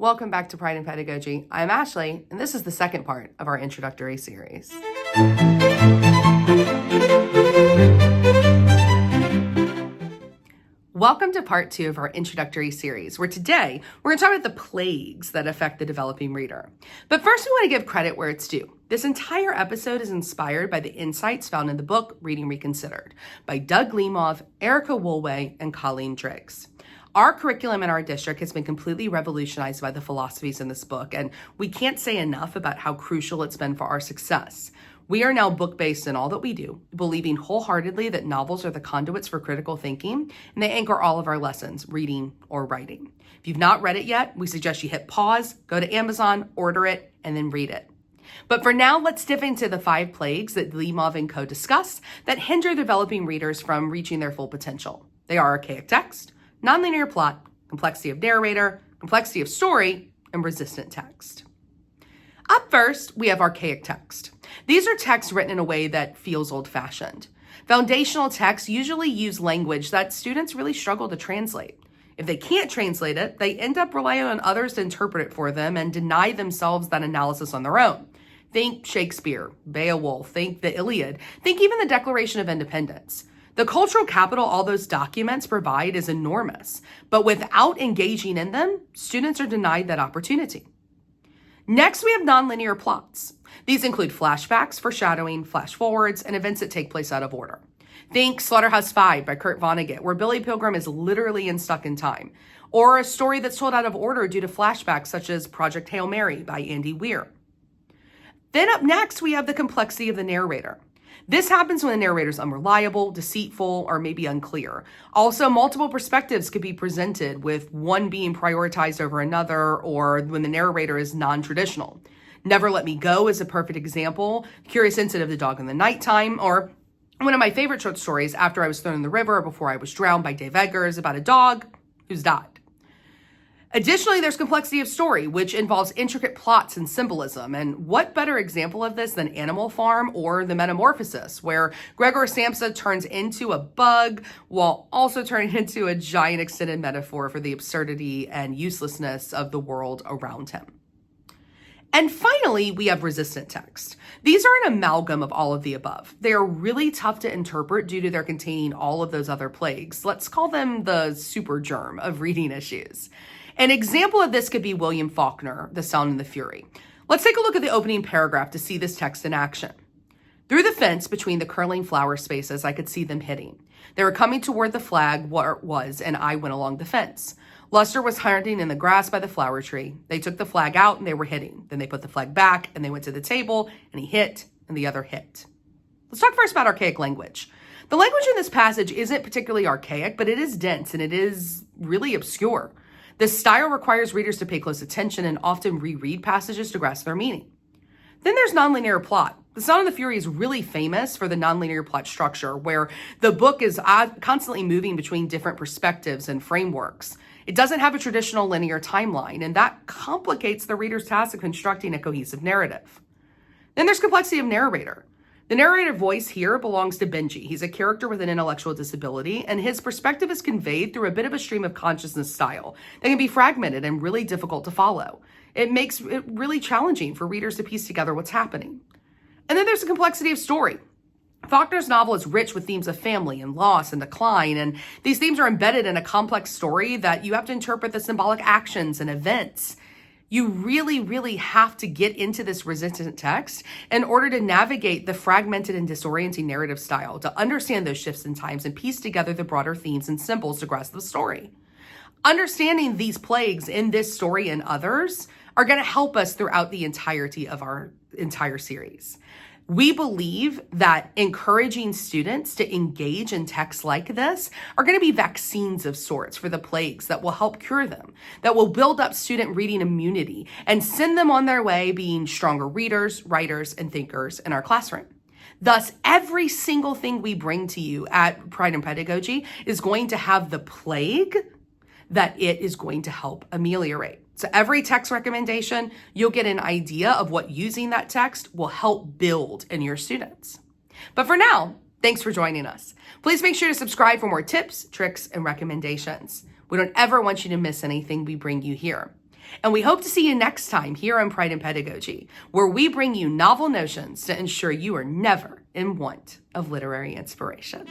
Welcome back to Pride in Pedagogy. I'm Ashley, and this is the second part of our introductory series. Welcome to part 2 of our introductory series, where today we're going to talk about the plagues that affect the developing reader. But first, we want to give credit where it's due. This entire episode is inspired by the insights found in the book Reading Reconsidered by Doug Lemov, Erica Woolway, and Colleen Driggs. Our curriculum in our district has been completely revolutionized by the philosophies in this book, and we can't say enough about how crucial it's been for our success. We are now book-based in all that we do, believing wholeheartedly that novels are the conduits for critical thinking, and they anchor all of our lessons, reading or writing. If you've not read it yet, we suggest you hit pause, go to Amazon, order it, and then read it. But for now, let's dip into the 5 plagues that Lemov and co. discuss that hinder developing readers from reaching their full potential. They are archaic text, nonlinear plot, complexity of narrator, complexity of story, and resistant text. Up first, we have archaic text. These are texts written in a way that feels old-fashioned. Foundational texts usually use language that students really struggle to translate. If they can't translate it, they end up relying on others to interpret it for them and deny themselves that analysis on their own. Think Shakespeare, Beowulf, think the Iliad, think even the Declaration of Independence. The cultural capital all those documents provide is enormous, but without engaging in them, students are denied that opportunity. Next, we have nonlinear plots. These include flashbacks, foreshadowing, flash forwards, and events that take place out of order. Think Slaughterhouse-Five by Kurt Vonnegut, where Billy Pilgrim is literally stuck in time, or a story that's told out of order due to flashbacks such as Project Hail Mary by Andy Weir. Then up next, we have the complexity of the narrator. This happens when the narrator is unreliable, deceitful, or maybe unclear. Also, multiple perspectives could be presented, with one being prioritized over another, or when the narrator is non-traditional. Never Let Me Go is a perfect example. Curious Incident of the Dog in the Nighttime, or one of my favorite short stories, After I Was Thrown in the River Before I Was Drowned by Dave Eggers, about a dog who's died. Additionally, there's complexity of story, which involves intricate plots and symbolism. And what better example of this than Animal Farm or The Metamorphosis, where Gregor Samsa turns into a bug while also turning into a giant extended metaphor for the absurdity and uselessness of the world around him. And finally, we have resistant text. These are an amalgam of all of the above. They are really tough to interpret due to their containing all of those other plagues. Let's call them the super germ of reading issues. An example of this could be William Faulkner, The Sound and the Fury. Let's take a look at the opening paragraph to see this text in action. Through the fence between the curling flower spaces, I could see them hitting. They were coming toward the flag where it was, and I went along the fence. Luster was hiding in the grass by the flower tree. They took the flag out and they were hitting. Then they put the flag back and they went to the table and he hit and the other hit. Let's talk first about archaic language. The language in this passage isn't particularly archaic, but it is dense and it is really obscure. This style requires readers to pay close attention and often reread passages to grasp their meaning. Then there's nonlinear plot. The Sound and the Fury is really famous for the nonlinear plot structure, where the book is constantly moving between different perspectives and frameworks. It doesn't have a traditional linear timeline, and that complicates the reader's task of constructing a cohesive narrative. Then there's complexity of narrator. The narrator voice here belongs to Benji. He's a character with an intellectual disability, and his perspective is conveyed through a bit of a stream of consciousness style that can be fragmented and really difficult to follow. It makes it really challenging for readers to piece together what's happening. And then there's the complexity of story. Faulkner's novel is rich with themes of family and loss and decline, and these themes are embedded in a complex story that you have to interpret the symbolic actions and events. You really, really have to get into this resistant text in order to navigate the fragmented and disorienting narrative style, to understand those shifts in times and piece together the broader themes and symbols to grasp the story. Understanding these plagues in this story and others are going to help us throughout the entirety of our entire series. We believe that encouraging students to engage in texts like this are going to be vaccines of sorts for the plagues that will help cure them, that will build up student reading immunity and send them on their way being stronger readers, writers, and thinkers in our classroom. Thus, every single thing we bring to you at Pride in Pedagogy is going to have the plague that it is going to help ameliorate. So every text recommendation, you'll get an idea of what using that text will help build in your students. But for now, thanks for joining us. Please make sure to subscribe for more tips, tricks, and recommendations. We don't ever want you to miss anything we bring you here. And we hope to see you next time here on Pride and Pedagogy, where we bring you novel notions to ensure you are never in want of literary inspiration.